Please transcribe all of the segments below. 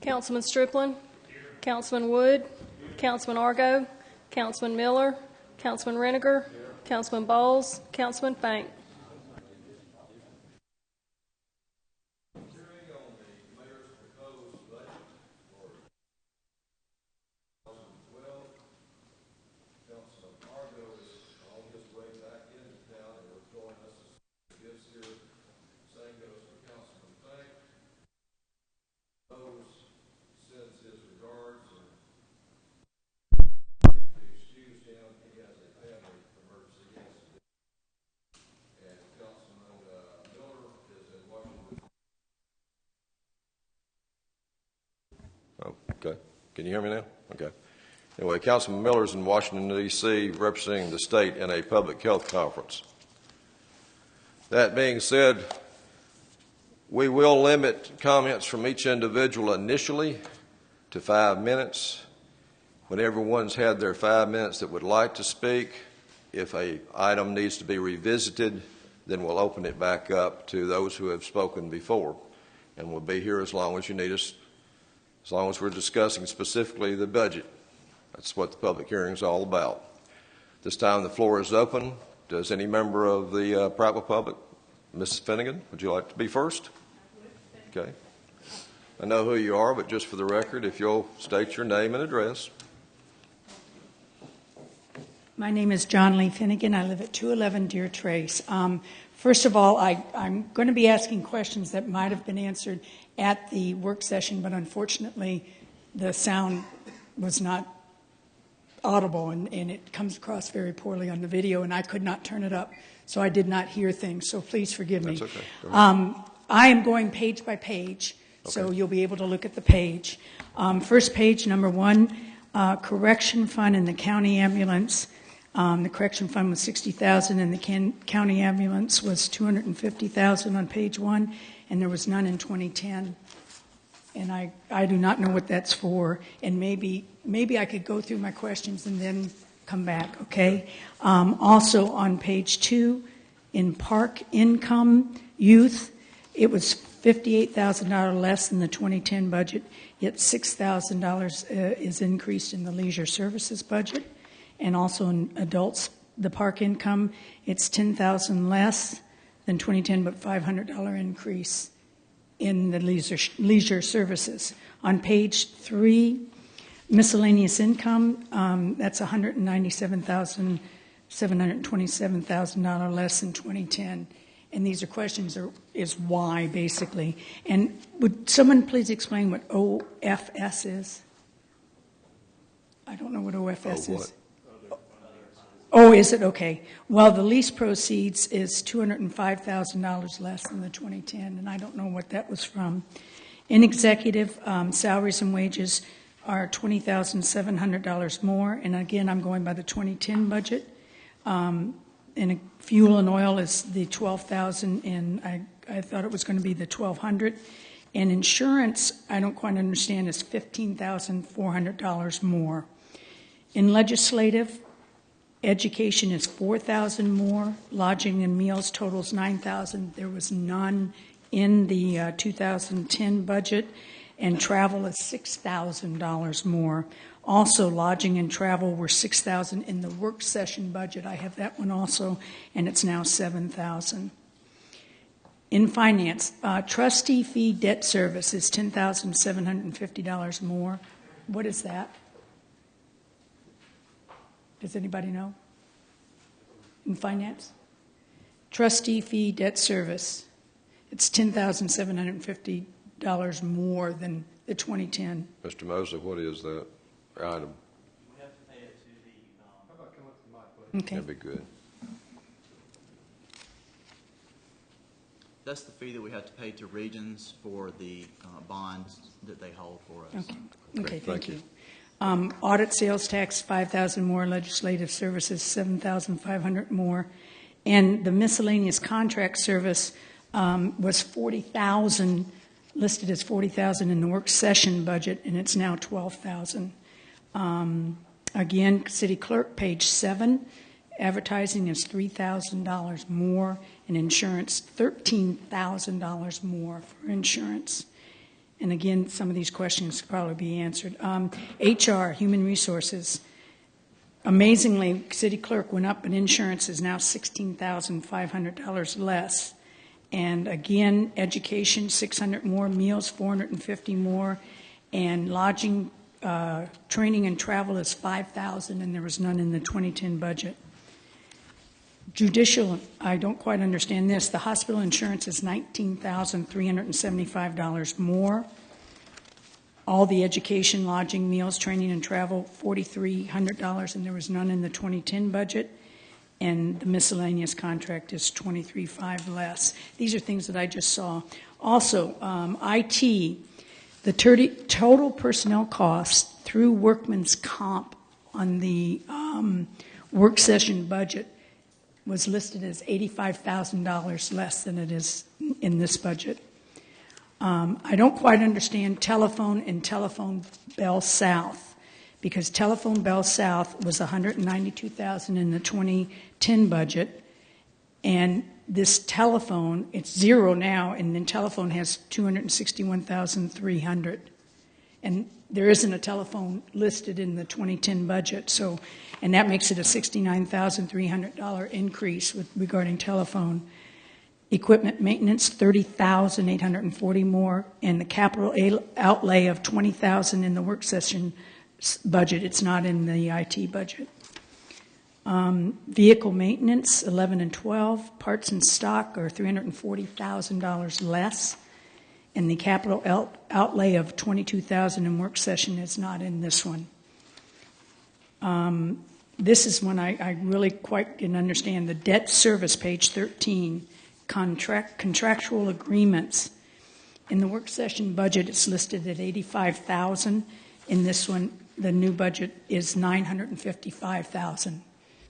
Councilman Striplin, Councilman Wood, Councilman Argo, Councilman Miller, Councilman Reniger, Councilman Bowles, Councilman Fank. Okay. Can you hear me now? Okay. Anyway, Councilman Miller is in Washington, D.C., representing the state in a public health conference. That being said, we will limit comments from each individual initially to 5 minutes. When everyone's had their 5 minutes that would like to speak, if an item needs to be revisited, then we'll open it back up to those who have spoken before. And we'll be here as long as you need us, as long as we're discussing specifically the budget. That's what the public hearing is all about. This time the floor is open. Does any member of the private public, Mrs. Finnegan, would you like to be first? Okay. I know who you are, but just for the record, if you'll state your name and address. My name is John Lee Finnegan. I live at 211 Deer Trace. First of all, I'm going to be asking questions that might have been answered at the work session, but unfortunately the sound was not audible and it comes across very poorly on the video, and I could not turn it up, so I did not hear things, so please forgive me. That's okay. I am going page by page, so you'll be able to look at the page. First page, number 1, correction fund in the county ambulance. The correction fund was $60,000 and the county ambulance was $250,000 on page 1, and there was none in 2010. And I do not know what that's for, and maybe I could go through my questions and then come back, okay? Also on page 2, in park income, youth, it was $58,000 less than the 2010 budget, yet $6,000 is increased in the leisure services budget. And also in adults, the park income, it's $10,000 less than 2010, but $500 increase in the leisure services. On page 3, miscellaneous income, that's $197,727,000 less than 2010. And these are questions, is why, basically. And would someone please explain what OFS is? I don't know what OFS is. Oh, is it? Okay. Well, the lease proceeds is $205,000 less than the 2010, and I don't know what that was from. In executive, salaries and wages are $20,700 more, and again, I'm going by the 2010 budget. And fuel and oil is the $12,000, and I thought it was going to be the $1,200. And insurance, I don't quite understand, is $15,400 more. In legislative, education is $4,000 more. Lodging and meals totals $9,000. There was none in the 2010 budget, and travel is $6,000 more. Also, lodging and travel were $6,000 in the work session budget. I have that one also, and it's now $7,000. In finance, trustee fee debt service is $10,750 more. What is that? Does anybody know? In finance? Trustee fee debt service. It's $10,750 more than the 2010. Mr. Mosley, what is that item? We have to pay it to the... How about come up to the mic, please? Okay. That'd be good. That's the fee that we have to pay to Regions for the bonds that they hold for us. Okay, thank you. Audit sales tax, $5,000 more. Legislative services, $7,500 more. And the miscellaneous contract service was $40,000, listed as $40,000 in the work session budget, and it's now $12,000. Again, city clerk, page 7, advertising is $3,000 more, and insurance $13,000 more for insurance. And again, some of these questions could probably be answered. HR, Human Resources. Amazingly, city clerk went up, but insurance is now $16,500 less. And again, education, 600 more, meals, 450 more, and lodging, training and travel is 5,000, and there was none in the 2010 budget. Judicial, I don't quite understand this. The hospital insurance is $19,375 more. All the education, lodging, meals, training, and travel, $4,300, and there was none in the 2010 budget. And the miscellaneous contract is $23,500 less. These are things that I just saw. Also, IT, the total personnel costs through workman's comp on the work session budget was listed as $85,000 less than it is in this budget. I don't quite understand telephone and telephone Bell South, because telephone Bell South was $192,000 in the 2010 budget, and this telephone, it's zero now, and then telephone has $261,300. And there isn't a telephone listed in the 2010 budget, so, and that makes it a $69,300 increase regarding telephone. Equipment maintenance, $30,840 more, and the capital outlay of $20,000 in the work session budget. It's not in the IT budget. Vehicle maintenance, 11 and 12. Parts and stock are $340,000 less. And the capital outlay of $22,000 in work session is not in this one. This is one I really quite didn't understand. The debt service, page 13, contractual agreements. In the work session budget, it's listed at $85,000. In this one, the new budget is $955,000.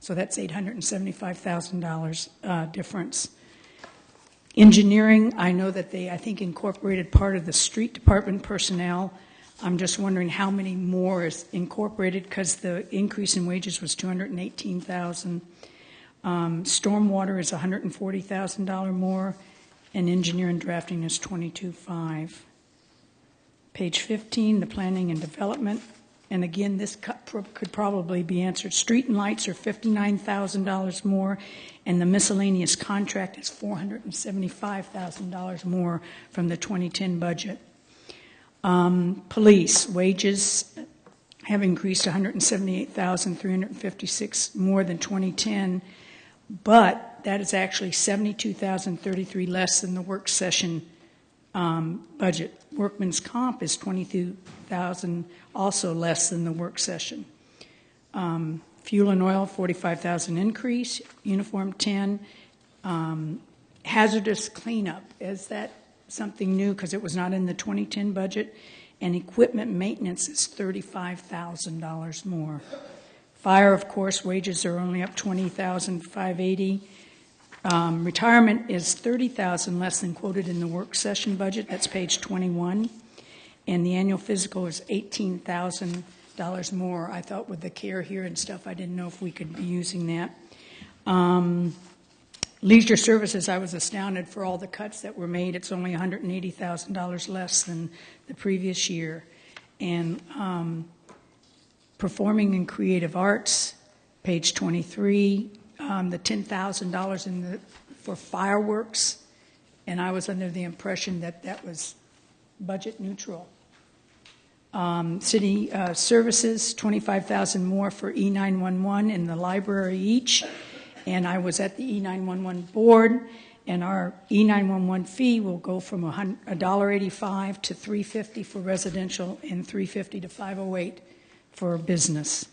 So that's $875,000 difference. Engineering, I know that they, I think, incorporated part of the street department personnel. I'm just wondering how many more is incorporated, because the increase in wages was $218,000. Stormwater is $140,000 more, and engineer and drafting is $22,500. Page 15, the planning and development. And again, this could probably be answered. Street and lights are $59,000 more, and the miscellaneous contract is $475,000 more from the 2010 budget. Police wages have increased $178,356 more than 2010, but that is actually $72,033 less than the work session budget. Workman's comp is $22,000, also less than the work session. Fuel and oil, $45,000 increase. Uniform, $10,000. Hazardous cleanup, is that something new, because it was not in the 2010 budget? And equipment maintenance is $35,000 more. Fire, of course, wages are only up $20,580. Retirement is $30,000 less than quoted in the work session budget. That's page 21. And the annual physical is $18,000 more. I thought with the care here and stuff, I didn't know if we could be using that. Leisure services, I was astounded for all the cuts that were made. It's only $180,000 less than the previous year. And performing and creative arts, page 23, the $10,000 for fireworks, and I was under the impression that that was budget neutral. City services, $25,000 more for E911 in the library each, and I was at the E911 board, and our E911 fee will go from $1.85 to $3.50 for residential and $3.50 to $5.08 for business.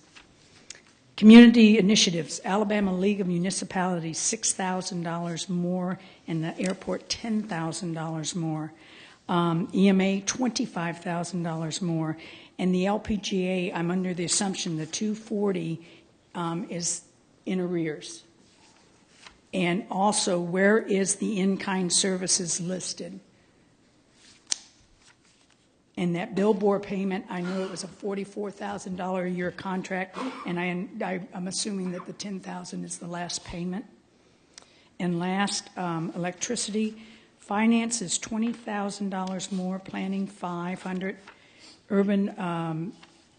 Community initiatives, Alabama League of Municipalities, $6,000 more, and the airport, $10,000 more. EMA, $25,000 more. And the LPGA, I'm under the assumption the $240 is in arrears. And also, where is the in-kind services listed? And that billboard payment, I know it was a $44,000 a year contract, and I'm assuming that the $10,000 is the last payment. And last, electricity, Finance is $20,000 more, planning $500, urban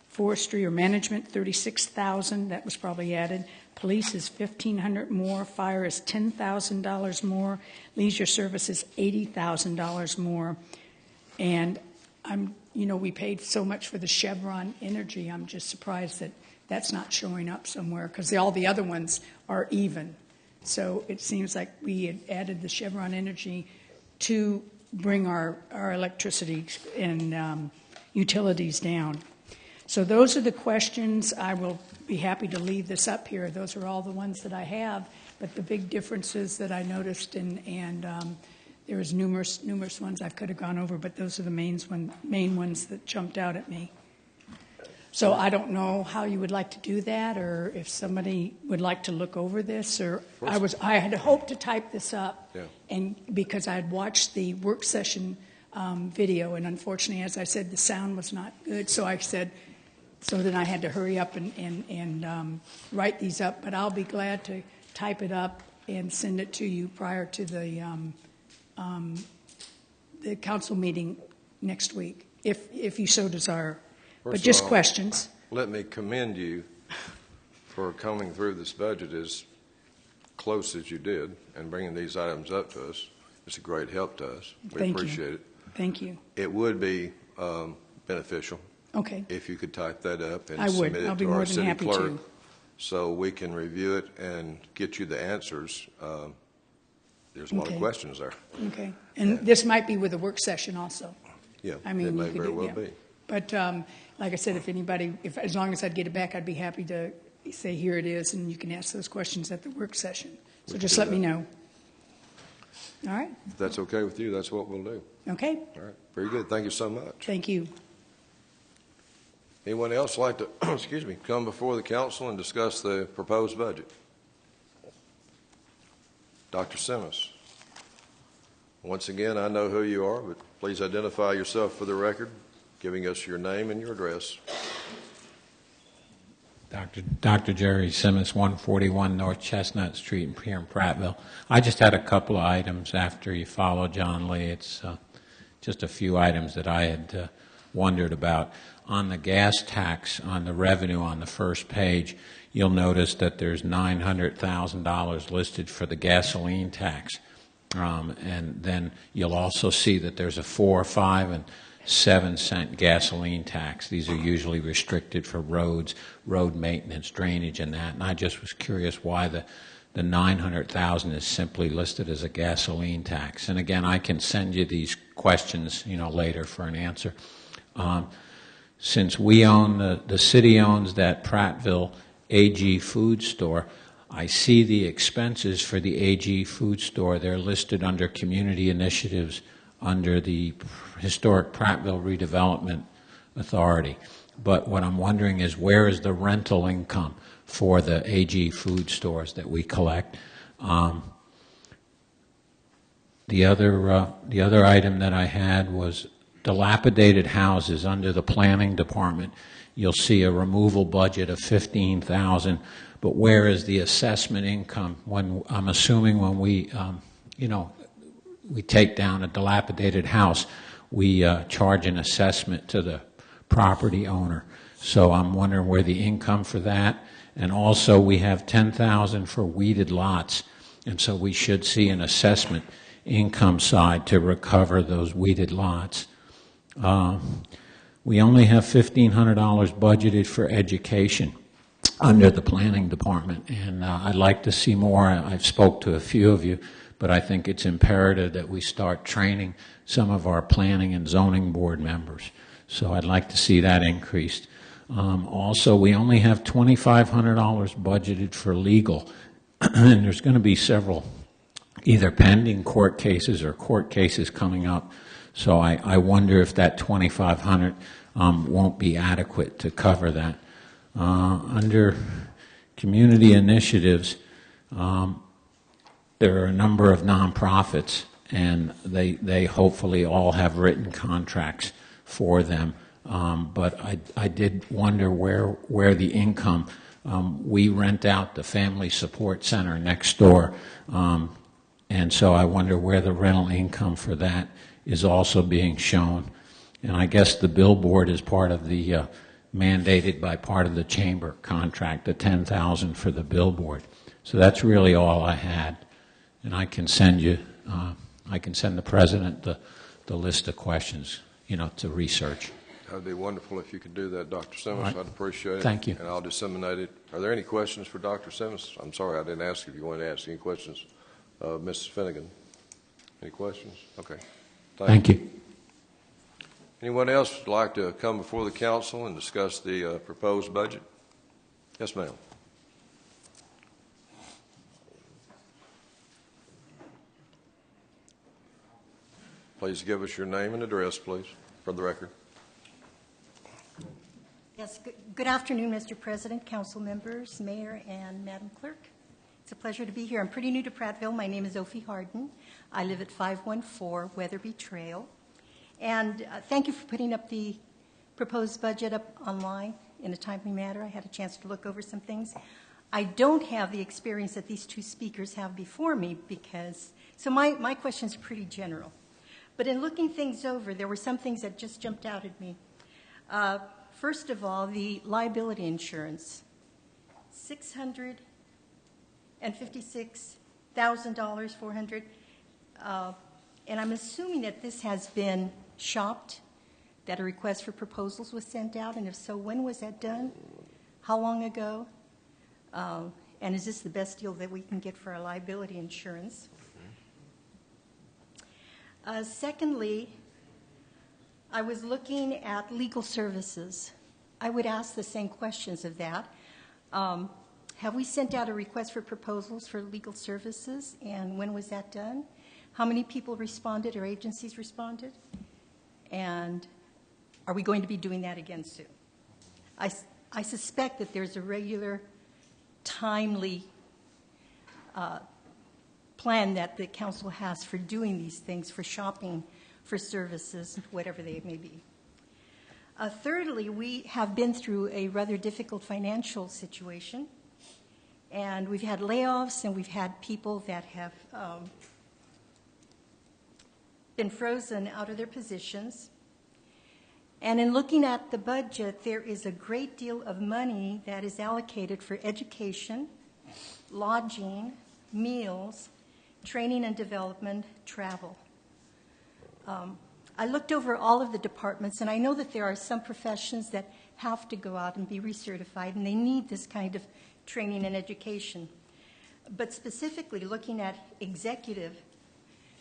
forestry or management $36,000, that was probably added. Police is $1,500 more, fire is $10,000 more, leisure services $80,000 more. And we paid so much for the Chevron Energy, I'm just surprised that that's not showing up somewhere, because all the other ones are even. So it seems like we had added the Chevron Energy to bring our electricity and utilities down. So those are the questions. I will be happy to leave this up here. Those are all the ones that I have, but the big differences that I noticed, and there was numerous ones I could have gone over, but those are the main ones that jumped out at me. So I don't know how you would like to do that, or if somebody would like to look over this, or I had hoped to type this up, and because I had watched the work session video, and unfortunately, as I said, the sound was not good, so I said, so then I had to hurry up and write these up, but I'll be glad to type it up and send it to you prior to the council meeting next week, if you so desire. But just questions. Let me commend you for coming through this budget as close as you did and bringing these items up to us. It's a great help to us. We appreciate it. Thank you. It would be beneficial if you could type that up and submit it to our city clerk so we can review it and get you the answers. There's a lot of questions there. Okay. And this might be with a work session also. Yeah, I mean, it may very well be. But like I said, as long as I'd get it back, I'd be happy to say, here it is, and you can ask those questions at the work session. So just let me know. All right? If that's okay with you, that's what we'll do. Okay. All right. Very good. Thank you so much. Thank you. Anyone else like to, come before the council and discuss the proposed budget? Dr. Simmons. Once again, I know who you are, but please identify yourself for the record, giving us your name and your address. Dr. Jerry Simmons, 141 North Chestnut Street here in Prattville. I just had a couple of items after you followed John Lee. It's just a few items that I had wondered about. On the gas tax, on the revenue on the first page, you'll notice that there's $900,000 listed for the gasoline tax. And then you'll also see that there's a 4, 5, and 7-cent gasoline tax. These are usually restricted for roads, road maintenance, drainage, and that. And I just was curious why the $900,000 is simply listed as a gasoline tax. And again, I can send you these questions, later for an answer. Since we own the city owns that Prattville AG food store, I see the expenses for the AG food store. They're listed under community initiatives under the Historic Prattville Redevelopment Authority. But what I'm wondering is, where is the rental income for the AG food stores that we collect? The other item that I had was dilapidated houses under the planning department. You'll see a removal budget of $15,000, but where is the assessment income? I'm assuming when we, we take down a dilapidated house, we charge an assessment to the property owner. So I'm wondering where the income for that. And also we have $10,000 for weeded lots, and so we should see an assessment income side to recover those weeded lots. We only have $1,500 budgeted for education under the planning department, and I'd like to see more. I've spoke to a few of you, but I think it's imperative that we start training some of our planning and zoning board members. So I'd like to see that increased. Also, we only have $2,500 budgeted for legal, and there's going to be several either pending court cases or court cases coming up. So I wonder if that $2,500 won't be adequate to cover that. Under community initiatives, there are a number of nonprofits, and they hopefully all have written contracts for them. But I did wonder where the income. We rent out the Family Support Center next door And so I wonder where the rental income for that is also being shown. And I guess the billboard is part of the mandated by part of the chamber contract, the $10,000 for the billboard. So that's really all I had. And I can send you, I can send the president the list of questions, to research. That'd be wonderful if you could do that, Dr. Simmons. All right. I'd appreciate it. Thank you. And I'll disseminate it. Are there any questions for Dr. Simmons? I'm sorry, I didn't ask if you wanted to ask any questions. Mrs. Finnegan, any questions? Okay. Thank you. Anyone else would like to come before the council and discuss the proposed budget? Yes, ma'am. Please give us your name and address, please, for the record. Yes, good afternoon, Mr. President, council members, mayor, and Madam Clerk. It's a pleasure to be here. I'm pretty new to Prattville. My name is Ophi Harden. I live at 514 Weatherby Trail. And thank you for putting up the proposed budget up online in a timely manner. I had a chance to look over some things. I don't have the experience that these two speakers have before me so my questions are pretty general. But in looking things over, there were some things that just jumped out at me. First of all, the liability insurance, $656,000, $400, and I'm assuming that this has been shopped, that a request for proposals was sent out, and if so, when was that done? How long ago? And is this the best deal that we can get for our liability insurance? Secondly, I was looking at legal services. I would ask the same questions of that. Have we sent out a request for proposals for legal services, and when was that done? How many people responded or agencies responded? And are we going to be doing that again soon? I suspect that there's a regular, timely plan that the council has for doing these things, for shopping for services, whatever they may be. Thirdly, we have been through a rather difficult financial situation, and we've had layoffs, and we've had people that have been frozen out of their positions. And in looking at the budget, there is a great deal of money that is allocated for education, lodging, meals, training and development, travel. I looked over all of the departments, and I know that there are some professions that have to go out and be recertified, and they need this kind of training and education. But specifically, looking at executive,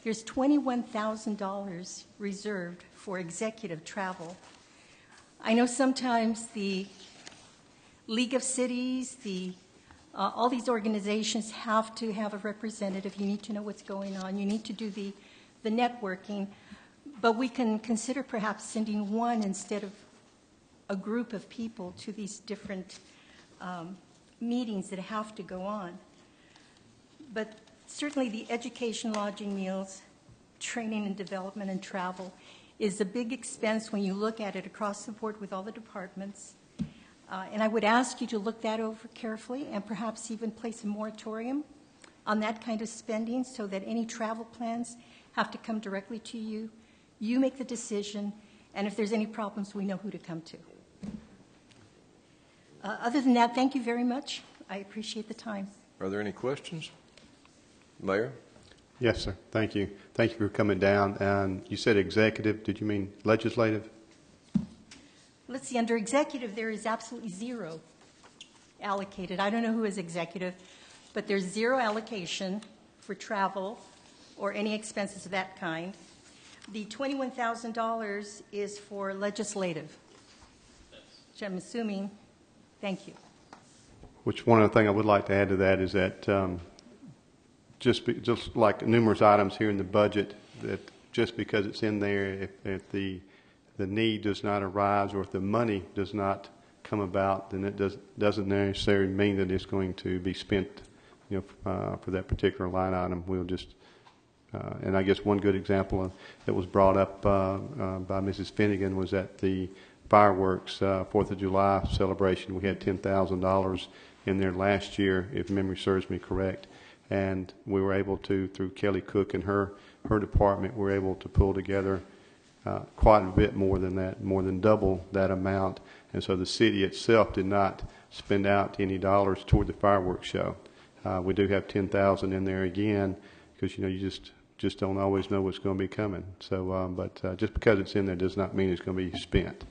there's $21,000 reserved for executive travel. I know sometimes the League of Cities, all these organizations have to have a representative. You need to know what's going on. You need to do the networking. But we can consider perhaps sending one instead of a group of people to these different meetings that have to go on. But certainly the education, lodging, meals, training and development, and travel is a big expense when you look at it across the board with all the departments. And I would ask you to look that over carefully and perhaps even place a moratorium on that kind of spending so that any travel plans have to come directly to you. You make the decision, and if there's any problems, we know who to come to. Other than that, thank you very much. I appreciate the time. Are there any questions? Mayor? Yes, sir. Thank you. Thank you for coming down. And you said executive. Did you mean legislative? Let's see. Under executive, there is absolutely zero allocated. I don't know who is executive, but there's zero allocation for travel or any expenses of that kind. The $21,000 is for legislative, which I'm assuming. Thank you. Which one other thing I would like to add to that is that just like numerous items here in the budget, that just because it's in there, if the need does not arise or if the money does not come about, then it doesn't necessarily mean that it's going to be spent, for that particular line item. We'll just and I guess one good example that was brought up by Mrs. Finnegan was at the fireworks 4th of July celebration. We had $10,000 in there last year, if memory serves me correct. and we were able to, through Kelly Cook and her department, we're able to pull together quite a bit more than that, more than double that amount. And so the city itself did not spend out any dollars toward the fireworks show. We do have $10,000 in there again, because you just don't always know what's going to be coming. So, but just because it's in there does not mean it's going to be spent.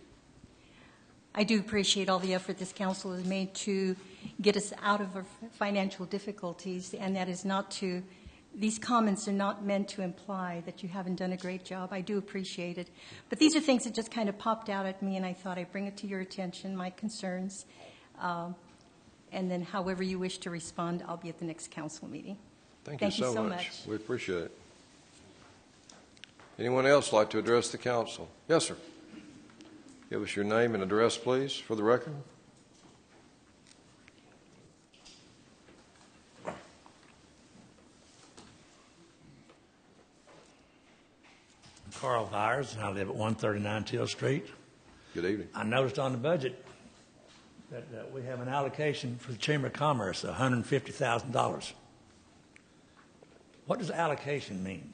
I do appreciate all the effort this council has made to get us out of our financial difficulties, and that is not to, these comments are not meant to imply that you haven't done a great job. I do appreciate it. But these are things that just kind of popped out at me, and I thought I'd bring it to your attention, my concerns. And then however you wish to respond, I'll be at the next council meeting. Thank you so much. much. We appreciate it. Anyone else like to address the council? Yes, sir. Give us your name and address, please, for the record. Carl Byers, and I live at 139 Till Street. Good evening. I noticed on the budget that we have an allocation for the Chamber of Commerce, $150,000. What does allocation mean?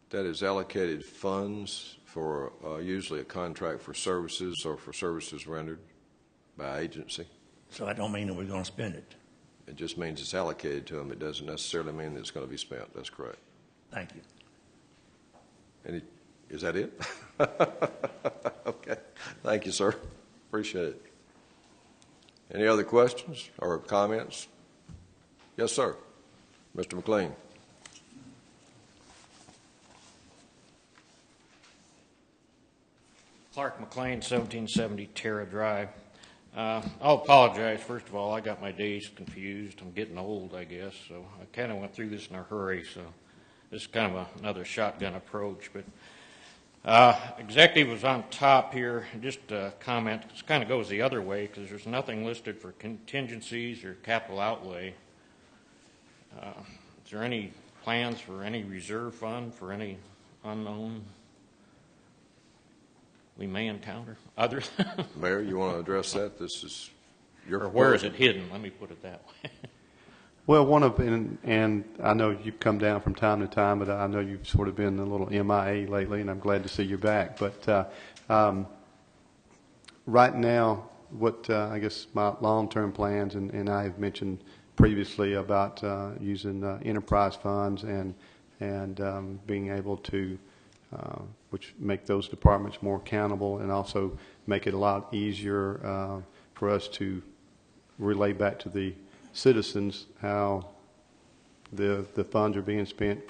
That is allocated funds for usually a contract for services or for services rendered by agency. So I don't mean that we're going to spend it. It just means it's allocated to them. It doesn't necessarily mean that it's going to be spent. That's correct. Thank you. Is that it? Okay. Thank you, sir. Appreciate it. Any other questions or comments? Yes, sir. Mr. McLean. Clark McLean, 1770 Terra Drive. I'll apologize. First of all, I got my days confused. I'm getting old, I guess, so I kind of went through this in a hurry, so this is kind of another shotgun approach. But executive was on top here. Just a comment. This kind of goes the other way because there's nothing listed for contingencies or capital outlay. Is there any plans for any reserve fund for any unknown we may encounter? Other Mayor, you want to address that? This is your. Or where is it hidden? Let me put it that way. Well, and I know you've come down from time to time, but I know you've sort of been a little MIA lately, and I'm glad to see you back. But right now, what I guess my long-term plans, and I have mentioned previously about using enterprise funds and being able to which make those departments more accountable and also make it a lot easier for us to relay back to the citizens how the funds are being spent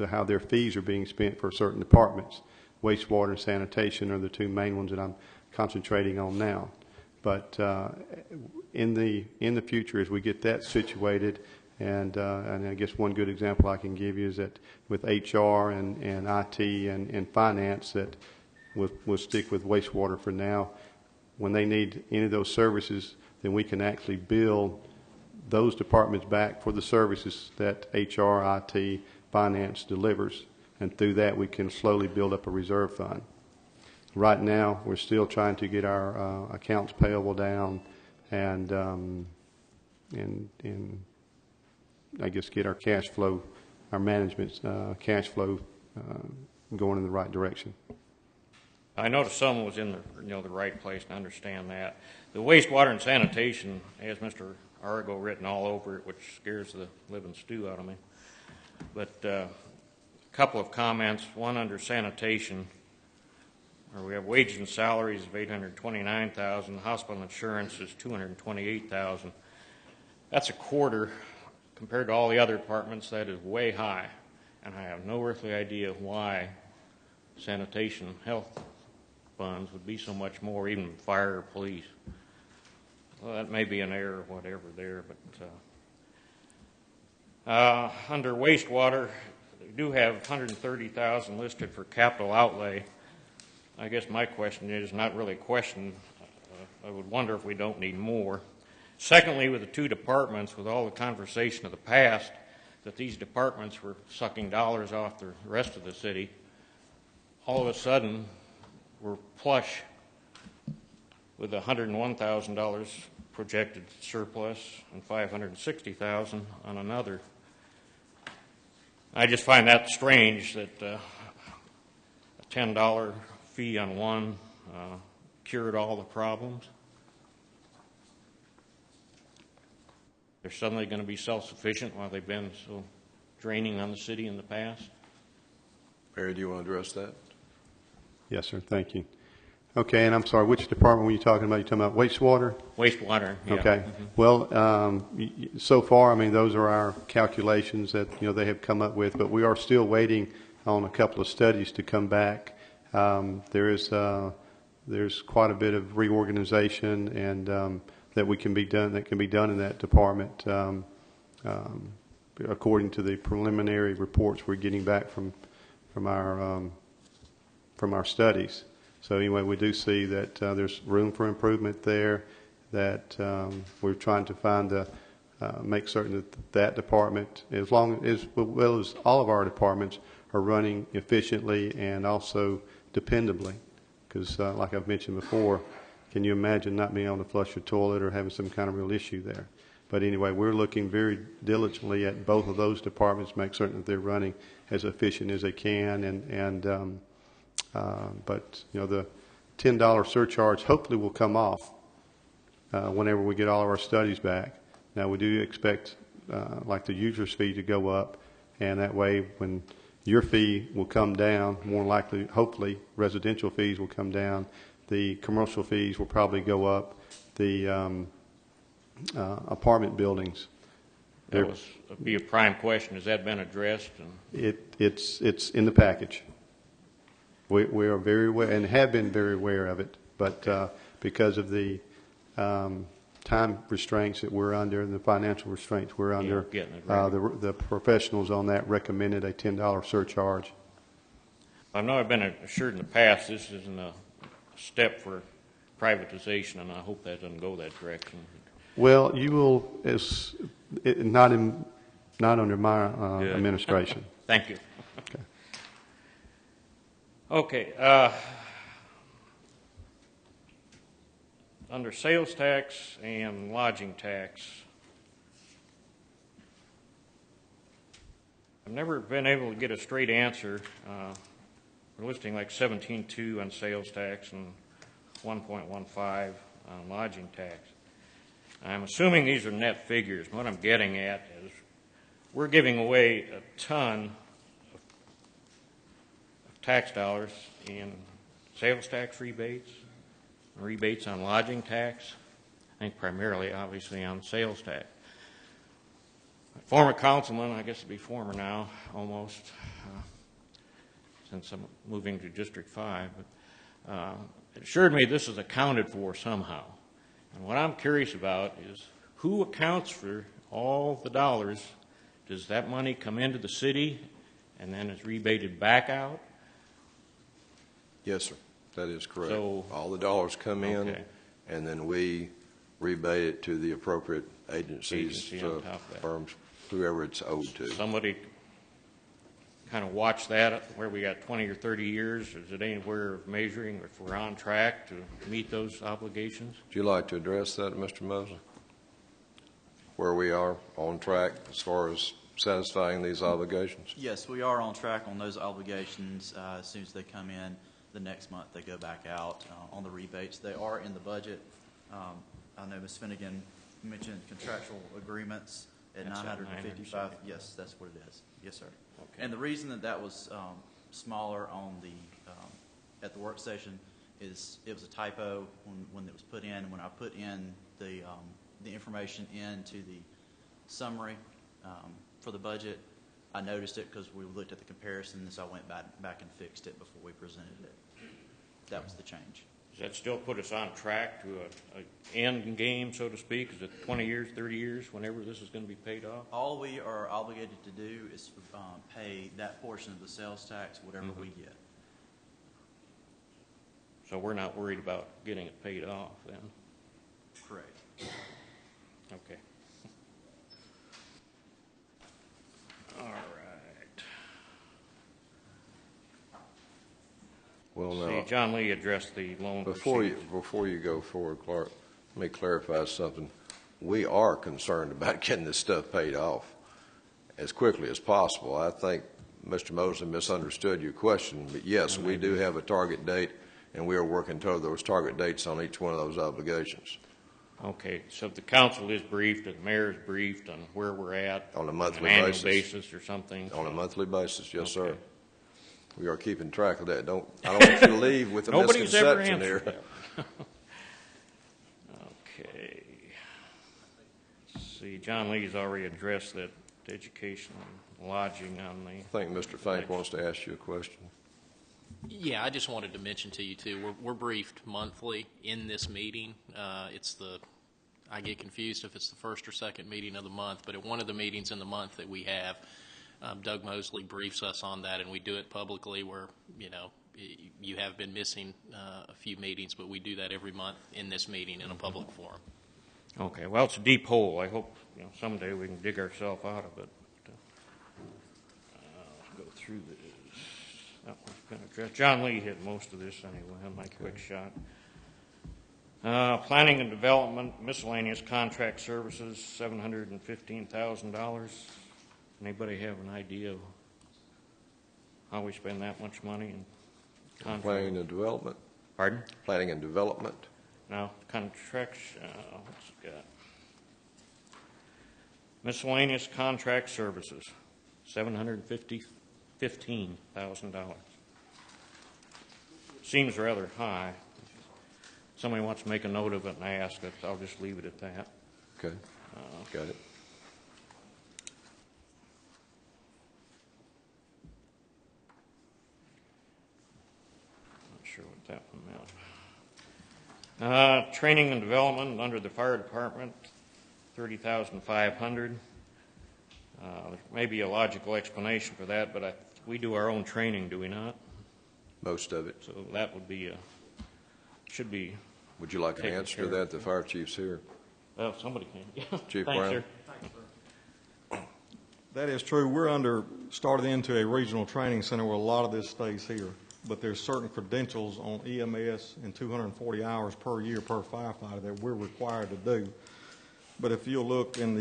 how their fees are being spent for certain departments. Wastewater and sanitation are the two main ones that I'm concentrating on now. But in the future, as we get that situated, and I guess one good example I can give you is that with HR and IT and finance, that we'll stick with wastewater for now. When they need any of those services, then we can actually bill those departments back for the services that HR, IT, finance delivers. And through that, we can slowly build up a reserve fund. Right now, we're still trying to get our accounts payable down and I guess get our cash flow, our management's cash flow going in the right direction. I noticed some was in the right place, and I understand that. The wastewater and sanitation has Mr. Argo written all over it, which scares the living stew out of me. But a couple of comments. One under sanitation, where we have wages and salaries of $829,000. Hospital insurance is $228,000. That's a quarter. Compared to all the other departments, that is way high, and I have no earthly idea why sanitation health funds would be so much more, even fire or police. Well, that may be an error or whatever there, but under wastewater, we do have $130,000 listed for capital outlay. I guess my question is not really a question. I would wonder if we don't need more. Secondly, with the two departments, with all the conversation of the past, that these departments were sucking dollars off the rest of the city, all of a sudden we're flush with $101,000 projected surplus and $560,000 on another. I just find that strange that a $10 fee on one cured all the problems. They're suddenly going to be self-sufficient while they've been so draining on the city in the past. Barry, do you want to address that? Yes, sir. Thank you. Okay, and I'm sorry, which department were you talking about? You talking about wastewater? Wastewater, yeah. Okay. Well, so far, I mean, those are our calculations that, they have come up with, but we are still waiting on a couple of studies to come back. There's quite a bit of reorganization and that can be done in that department, according to the preliminary reports we're getting back from our studies. So anyway, we do see that there's room for improvement there, that we're trying to make certain that department, as well as all of our departments, are running efficiently and also dependably. Because like I've mentioned before, can you imagine not being able to flush your toilet or having some kind of real issue there? But anyway, we're looking very diligently at both of those departments, make certain that they're running as efficient as they can, but the $10 surcharge hopefully will come off whenever we get all of our studies back. Now we do expect like the user's fee to go up, and that way when your fee will come down, more likely, hopefully, residential fees will come down. The commercial fees will probably go up. The apartment buildings. That would be a prime question. Has that been addressed? It's in the package. We are very aware and have been very aware of it, but because of the time restraints that we're under and the financial restraints we're under, the professionals on that recommended a $10 surcharge. I know I've been assured in the past this isn't a step for privatization, and I hope that doesn't go that direction. Well, you will, not under my administration. Thank you. Okay. Okay. Under sales tax and lodging tax, I've never been able to get a straight answer. We're listing like 17.2 on sales tax and 1.15 on lodging tax. I'm assuming these are net figures. What I'm getting at is we're giving away a ton of tax dollars in sales tax rebates on lodging tax, I think primarily, obviously, on sales tax. Former councilman, I guess it'd be former now, almost, since I'm moving to District 5, but it assured me this is accounted for somehow. And what I'm curious about is who accounts for all the dollars? Does that money come into the city and then is rebated back out? Yes, sir. That is correct. So, all the dollars come in, okay. and then we rebate it to the appropriate agencies, on top of that. firms, whoever it's owed to. Somebody kind of watch that, where we got 20 or 30 years? Is it anywhere of measuring if we're on track to meet those obligations? Would you like to address that, Mr. Mosley? Where we are on track as far as satisfying these obligations? Yes, we are on track on those obligations. As soon as they come in, the next month they go back out on the rebates. They are in the budget. I know Ms. Finnegan mentioned contractual agreements at That's $955. Yes, that's what it is. Yes, sir. Okay. And the reason that was smaller on the at the work session is it was a typo when it was put in. When I put in the information into the summary for the budget, I noticed it because we looked at the comparison, so I went back and fixed it before we presented it. That was the change. Does that still put us on track to an end game, so to speak? Is it 20 years, 30 years, whenever this is going to be paid off? All we are obligated to do is pay that portion of the sales tax, whatever we get. So we're not worried about getting it paid off then? Correct. Okay. All right. Well, now, See, John Lee addressed the loan before proceeds. you go forward, Clark, Let me clarify something. We are concerned about getting this stuff paid off as quickly as possible. I think Mr. Mosley misunderstood your question, but yes, we do have a target date, and we are working toward those target dates on each one of those obligations. Okay, so the council is briefed, and the mayor is briefed on where we're at On a monthly an basis. annual basis or something? On a monthly basis, yes, sir. Okay. We are keeping track of that. I don't want you to leave with a Nobody's ever misconception answered here. that. Okay. Let's see, John Lee's already addressed that education and lodging on the. I think Mr. Fink wants to ask you a question. Yeah, I just wanted to mention to you too, we're briefed monthly in this meeting. I get confused if it's the first or second meeting of the month, but at one of the meetings in the month that we have, Doug Mosley briefs us on that, and we do it publicly where, you have been missing a few meetings, but we do that every month in this meeting in a public forum. Okay, well, it's a deep hole. I hope, someday we can dig ourselves out of it. Let's go through this. That one's been addressed. John Lee hit most of this anyway. I'll make a quick shot. Planning and development, miscellaneous contract services, $715,000. Anybody have an idea of how we spend that much money in contracts? Planning and development. Pardon? Planning and development. No, contracts, what's it got? Miscellaneous contract services, $715,000. Seems rather high. Somebody wants to make a note of it and ask it, I'll just leave it at that. Okay, got it. Not sure what that one meant. Training and development under the fire department, $30,500. There may be a logical explanation for that, but we do our own training, do we not? Most of it. So that would be should be. Would you like an answer to that? The fire chief's here. Well, somebody can. Chief Thanks, Brown. sir. That is true. We're started into a regional training center where a lot of this stays here. But there's certain credentials on EMS and 240 hours per year per firefighter that we're required to do. But if you'll look in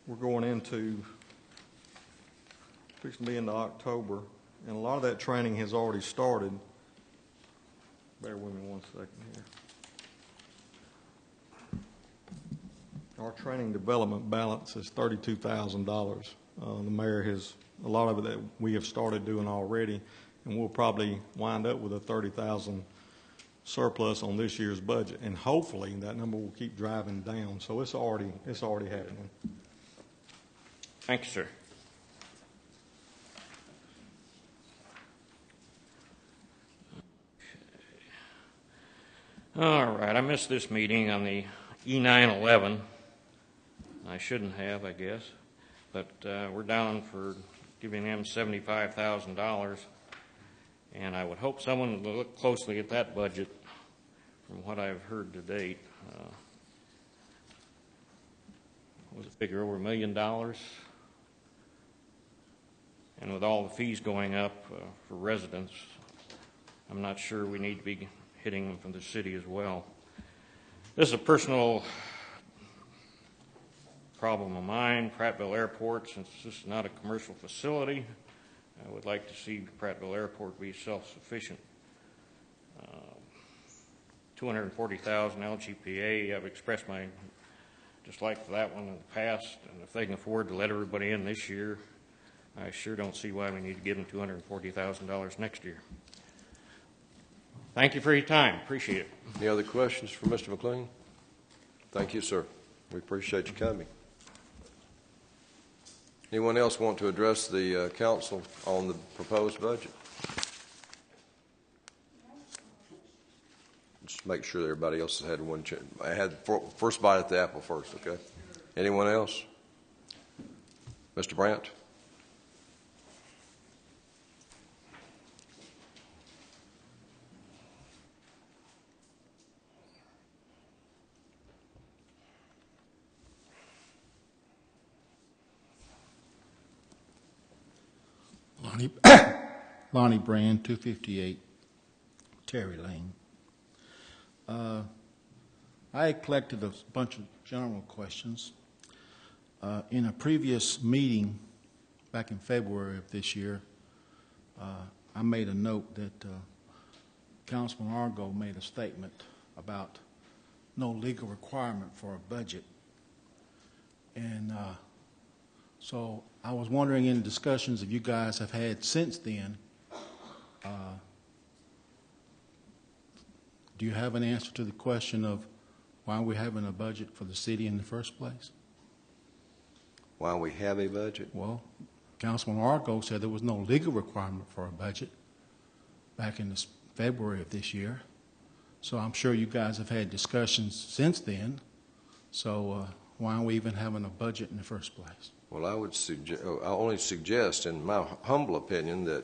we're going fixing to be into October, and a lot of that training has already started. Bear with me 1 second here. Our training development balance is $32,000. The mayor has a lot of it that we have started doing already, and we'll probably wind up with a $30,000 surplus on this year's budget, and hopefully that number will keep driving down. So it's already happening. Thank you, sir. All right, I missed this meeting on the E911. I shouldn't have, I guess, but we're down for giving them $75,000, and I would hope someone will look closely at that budget from what I've heard to date. What was the figure, over $1 million? And with all the fees going up for residents, I'm not sure we need to be hitting them from the city as well. This is a personal problem of mine. Prattville Airport, since this is not a commercial facility, I would like to see Prattville Airport be self-sufficient. $240,000 LGPA. I've expressed my dislike for that one in the past, and if they can afford to let everybody in this year, I sure don't see why we need to give them $240,000 next year. Thank you for your time. Appreciate it. Any other questions for Mr. McLean? Thank you, sir. We appreciate you coming. Anyone else want to address the council on the proposed budget? Just make sure that everybody else has had one chance. I had first bite at the apple first, okay? Anyone else? Mr. Brandt? Lonnie Brand, 258 Terry Lane. I had collected a bunch of general questions. In a previous meeting back in February of this year, I made a note that Councilman Argo made a statement about no legal requirement for a budget. And so I was wondering, in discussions that you guys have had since then, do you have an answer to the question of why we're having a budget for the city in the first place? Why we have a budget? Well, Councilman Argo said there was no legal requirement for a budget back in February of this year. So I'm sure you guys have had discussions since then. So why are we even having a budget in the first place? Well, I only suggest, in my humble opinion, that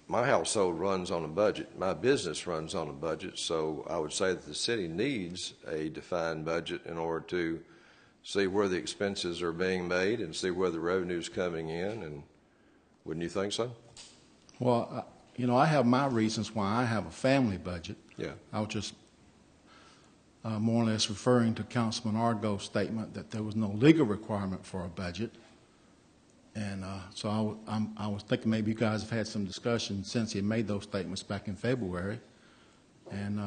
my household runs on a budget. My business runs on a budget. So I would say that the city needs a defined budget in order to see where the expenses are being made and see where the revenue is coming in. And wouldn't you think so? Well, you know, I have my reasons why I have a family budget. Yeah. I was just more or less referring to Councilman Argo's statement that there was no legal requirement for a budget. And so I was thinking maybe you guys have had some discussion since he made those statements back in February. And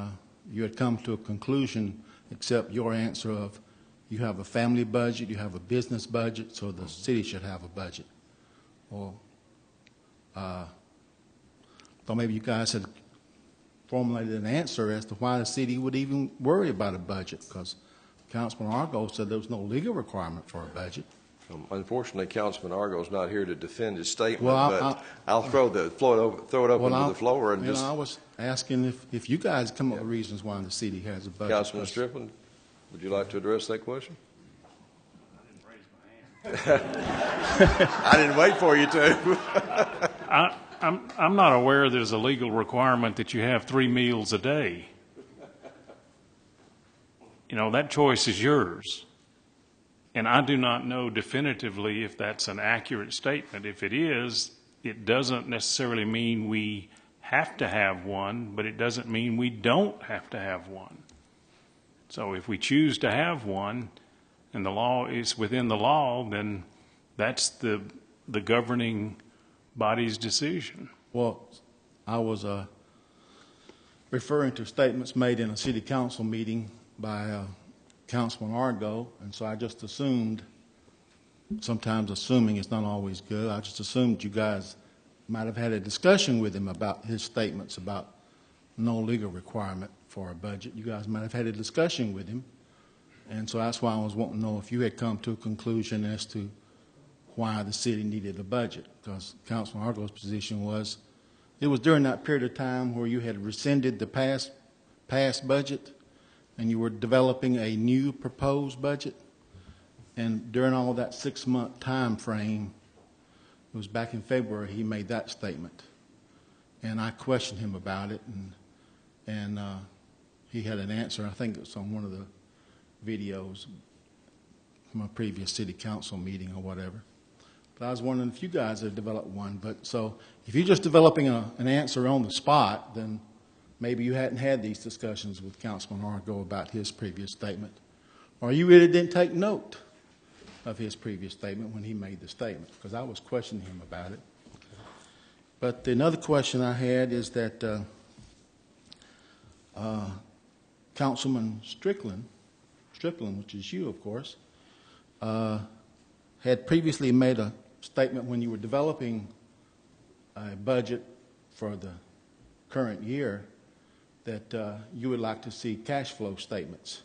you had come to a conclusion, except your answer of you have a family budget, you have a business budget, so the city should have a budget. Or so maybe you guys had formulated an answer as to why the city would even worry about a budget, because Councilman Argo said there was no legal requirement for a budget. Unfortunately, Councilman Argo is not here to defend his statement, Well, but I'll throw it open to the floor and just. I was asking if you guys come up with reasons why the city has a budget. Councilman Strickland, would you like to address that question? I didn't raise my hand. I didn't wait for you to. I'm not aware there's a legal requirement that you have 3 meals a day. You know, that choice is yours. And I do not know definitively if that's an accurate statement. If it is, it doesn't necessarily mean we have to have one, but it doesn't mean we don't have to have one. So if we choose to have one and the law is within the law, then that's the governing body's decision. Well, I was referring to statements made in a city council meeting by Councilman Argo, and so I just assumed, sometimes assuming is not always good, I just assumed you guys might have had a discussion with him about his statements about no legal requirement for a budget. You guys might have had a discussion with him, and so that's why I was wanting to know if you had come to a conclusion as to why the city needed a budget, because Councilman Argo's position was it was during that period of time where you had rescinded the past budget and you were developing a new proposed budget. And during all that 6-month time frame, it was back in February he made that statement. And I questioned him about it, and he had an answer. I think it was on one of the videos from a previous city council meeting or whatever. But I was wondering if you guys have developed one. But so if you're just developing an answer on the spot, then maybe you hadn't had these discussions with Councilman Argo about his previous statement. Or you really didn't take note of his previous statement when he made the statement, because I was questioning him about it. But another question I had is that Councilman Strickland, which is you, of course, had previously made a statement when you were developing a budget for the current year that you would like to see cash flow statements.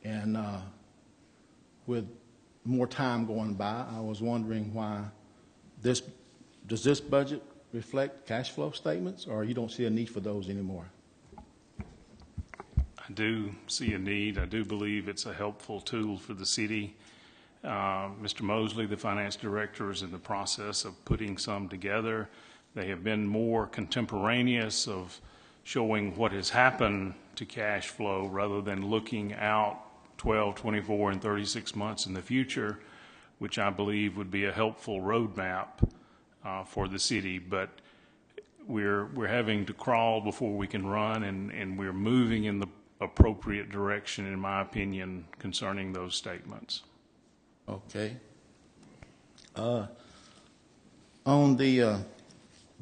And with more time going by, I was wondering why does this budget reflect cash flow statements, or you don't see a need for those anymore? I do see a need. I do believe it's a helpful tool for the city. Mr. Mosley, the finance director, is in the process of putting some together. They have been more contemporaneous of showing what has happened to cash flow rather than looking out 12, 24, and 36 months in the future, which I believe would be a helpful roadmap for the city. But we're having to crawl before we can run, and we're moving in the appropriate direction, in my opinion, concerning those statements. Okay. On the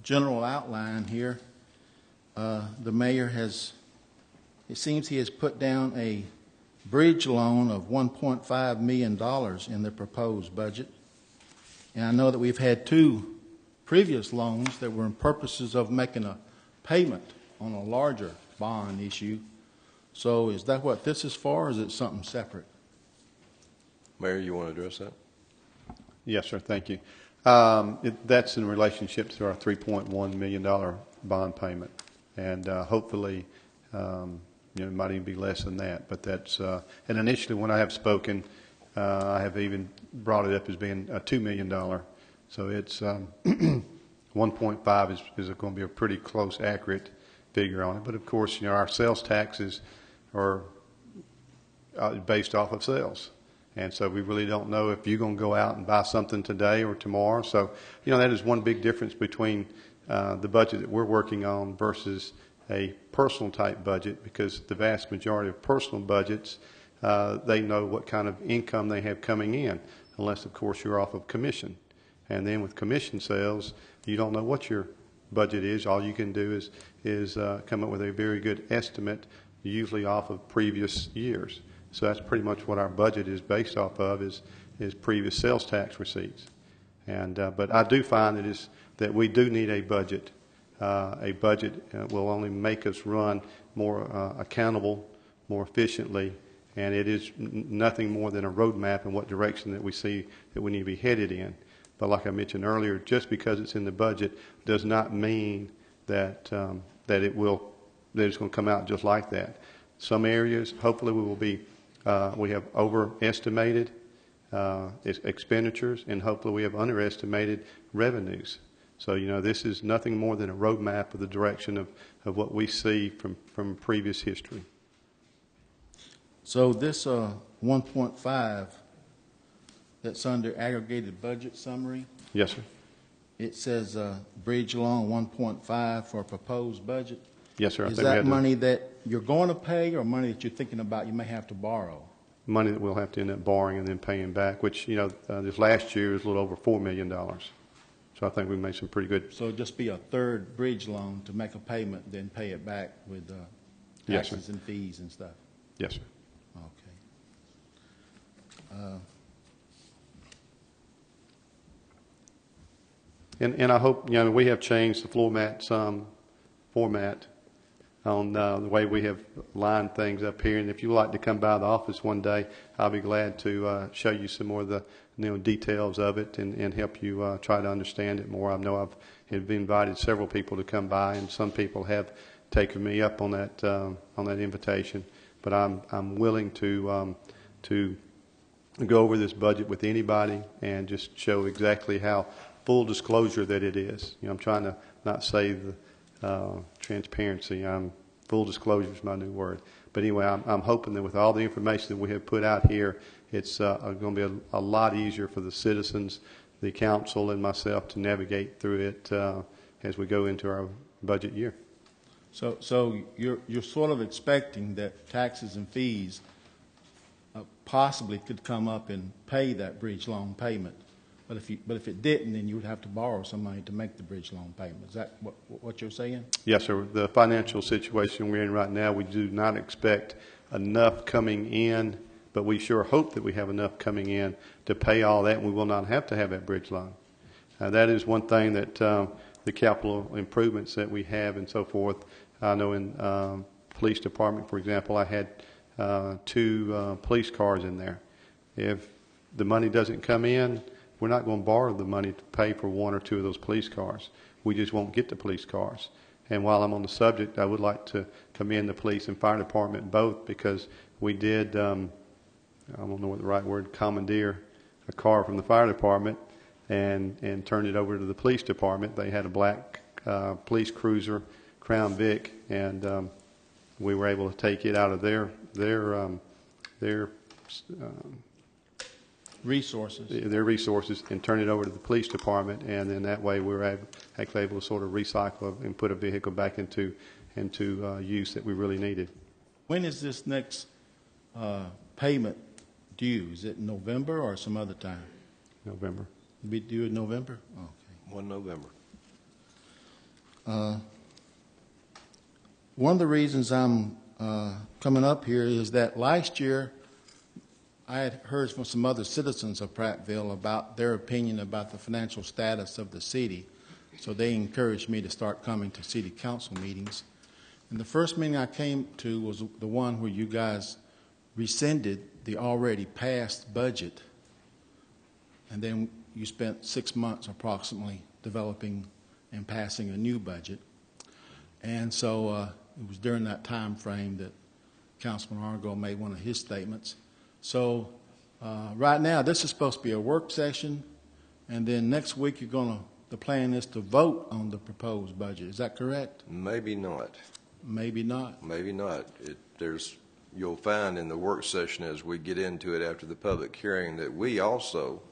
general outline here, the mayor has, it seems he has put down a bridge loan of $1.5 million in the proposed budget. And I know that we've had 2 previous loans that were in purposes of making a payment on a larger bond issue. So is that what this is for, or is it something separate? Mayor, you want to address that? Yes, sir. Thank you. That's in relationship to our $3.1 million bond payment. And hopefully, it might even be less than that. But that's, and initially when I have spoken, I have even brought it up as being a $2 million. So it's 1.5 is going to be a pretty close, accurate figure on it. But of course, our sales taxes are based off of sales. And so we really don't know if you're going to go out and buy something today or tomorrow. So, that is one big difference between the budget that we're working on versus a personal type budget, because the vast majority of personal budgets, they know what kind of income they have coming in, unless, of course, you're off of commission. And then with commission sales, you don't know what your budget is. All you can do is come up with a very good estimate, usually off of previous years. So that's pretty much what our budget is based off of, is previous sales tax receipts. And but I do find that we do need a budget. A budget will only make us run more accountable, more efficiently, and it is nothing more than a roadmap in what direction that we see that we need to be headed in. But like I mentioned earlier, just because it's in the budget does not mean that that it's going to come out just like that. Some areas, hopefully, we have overestimated expenditures, and hopefully we have underestimated revenues. So, this is nothing more than a roadmap of the direction of what we see from previous history. So this 1.5 that's under aggregated budget summary, Yes, sir. it says bridge loan 1.5 for proposed budget. Yes, sir. I Is think we that had to- money that you're going to pay, or money that you're thinking about you may have to borrow? Money that we'll have to end up borrowing and then paying back, which, this last year is a little over $4 million. So I think we made some pretty good. So it'd just be a third bridge loan to make a payment, then pay it back with Yes, sir. taxes and fees and stuff? Yes, sir. Okay. And I hope, we have changed the floor mat some format on the way we have lined things up here. And if you'd like to come by the office one day, I'll be glad to show you some more of the details of it and help you try to understand it more. I know I've invited several people to come by, and some people have taken me up on that invitation. But I'm willing to go over this budget with anybody and just show exactly how full disclosure that it is. I'm trying to not say the transparency. Full disclosure is my new word. But anyway, I'm hoping that with all the information that we have put out here, it's going to be a lot easier for the citizens, the council, and myself to navigate through it as we go into our budget year. So you're sort of expecting that taxes and fees possibly could come up and pay that bridge loan payment. But if it didn't, then you would have to borrow some money to make the bridge loan payment. Is that what you're saying? Yes, sir. The financial situation we're in right now, we do not expect enough coming in, but we sure hope that we have enough coming in to pay all that, and we will not have to have that bridge loan. That is one thing that the capital improvements that we have and so forth. I know in police department, for example, I had 2 police cars in there. If the money doesn't come in, we're not going to borrow the money to pay for 1 or 2 of those police cars. We just won't get the police cars. And while I'm on the subject, I would like to commend the police and fire department both, because we did, I don't know what the right word, commandeer a car from the fire department and turned it over to the police department. They had a black police cruiser, Crown Vic, and we were able to take it out of their resources and turn it over to the police department, and then that way we were actually able to sort of recycle and put a vehicle back into use that we really needed. When is this next payment due? Is it November or some other time? November. It'll be due in November? Okay. 1 November. One of the reasons I'm coming up here is that last year I had heard from some other citizens of Prattville about their opinion about the financial status of the city. So they encouraged me to start coming to city council meetings. And the first meeting I came to was the one where you guys rescinded the already passed budget. And then you spent 6 months approximately developing and passing a new budget. And so it was during that time frame that Councilman Argo made one of his statements. So right now, this is supposed to be a work session, and then next week the plan is to vote on the proposed budget. Is that correct? Maybe not. Maybe not. Maybe not. You'll find in the work session as we get into it after the public hearing that we also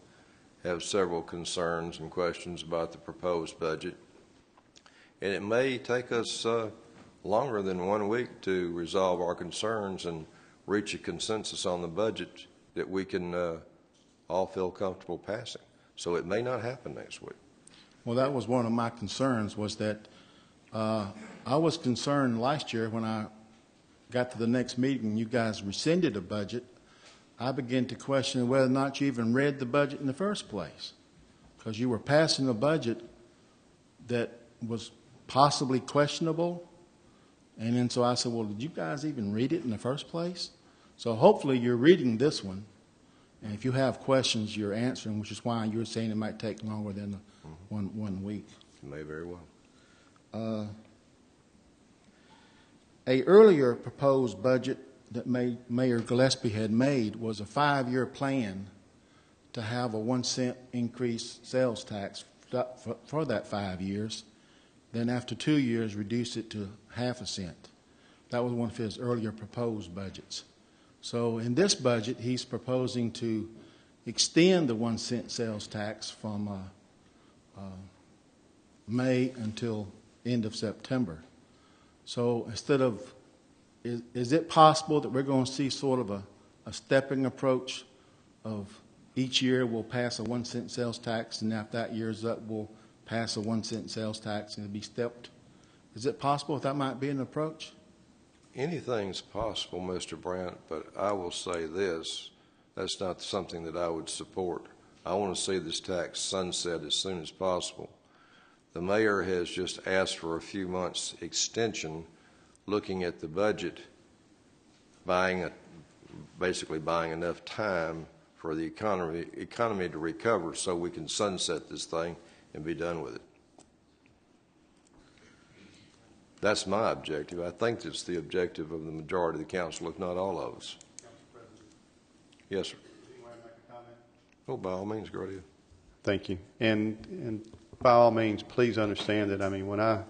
have several concerns and questions about the proposed budget. And it may take us longer than 1 week to resolve our concerns and reach a consensus on the budget that we can all feel comfortable passing. So it may not happen next week. Well, that was one of my concerns, was that I was concerned last year when I got to the next meeting, you guys rescinded a budget. I began to question whether or not you even read the budget in the first place, because you were passing a budget that was possibly questionable. And then so I said, well, did you guys even read it in the first place? So hopefully you're reading this one, and if you have questions, you're answering, which is why you're saying it might take longer than one week. It may very well. A earlier proposed budget that Mayor Gillespie had made was a 5-year plan to have a 1 cent increase sales tax for that 5 years. Then after 2 years, reduce it to half a cent. That was one of his earlier proposed budgets. So in this budget, he's proposing to extend the 1 cent sales tax from May until end of September. So instead of, is it possible that we're going to see sort of a stepping approach of each year we'll pass a 1 cent sales tax, and after that year's up, we'll pass a 1 cent sales tax, and it'll be stepped? Is it possible that might be an approach? Anything's possible, Mr. Brandt, but I will say this, that's not something that I would support. I want to see this tax sunset as soon as possible. The mayor has just asked for a few months extension, looking at the budget, basically buying enough time for the economy to recover so we can sunset this thing and be done with it. That's my objective. I think it's the objective of the majority of the council, if not all of us. Yes, sir. Oh, by all means, go right ahead. Thank you. And by all means, please understand that, I mean, when I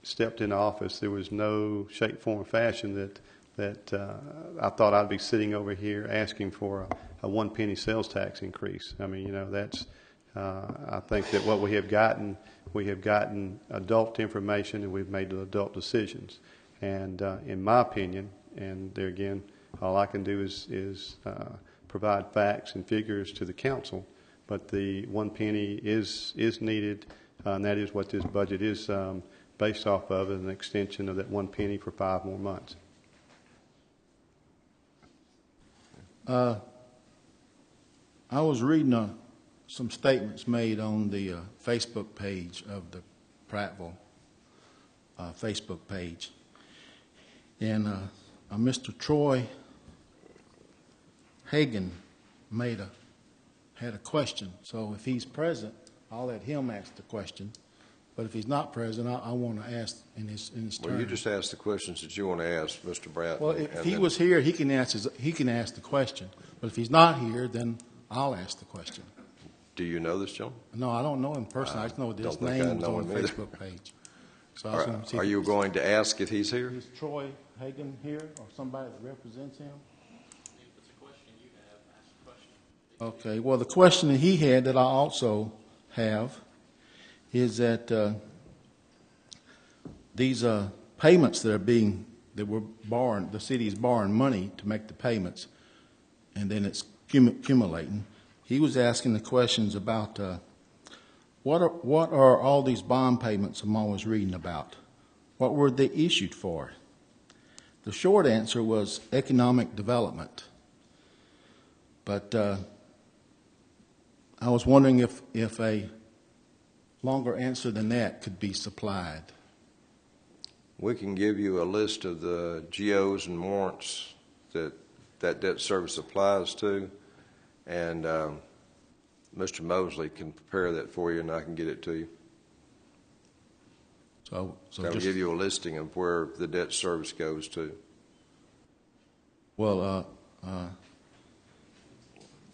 stepped into office, there was no shape, form, or fashion that I thought I'd be sitting over here asking for a 1 penny sales tax increase. I mean, you know, that's, I think that what we have gotten adult information, and we've made adult decisions. And in my opinion, and there again, all I can do is provide facts and figures to the council. But the 1 penny is needed, and that is what this budget is based off of, an extension of that 1 penny for 5 more months. I was reading some statements made on the Facebook page of the Prattville Facebook page, and Mr. Troy Hagan had a question. So if he's present, I'll let him ask the question. But if he's not present, I want to ask in his turn. Well, you just ask the questions that you want to ask, Mr. Brandt. Well, if he was here, he can ask the question. But if he's not here, then I'll ask the question. Do you know this gentleman? No, I don't know him personally. I just know his name was on the Facebook page. So I was going to see are you going to ask if he's here? Is Troy Hagan here, or somebody that represents him? If it's a question you have, ask the question. Okay. Well, the question that he had that I also have is that these payments that are being that the city is borrowing money to make the payments, and then it's accumulating. He was asking the questions about what are all these bond payments I'm always reading about? What were they issued for? The short answer was economic development. But I was wondering if a longer answer than that could be supplied. We can give you a list of the GOs and warrants that debt service applies to, and Mr. Mosley can prepare that for you, and I can get it to you. So I'll just, give you a listing of where the debt service goes to. well,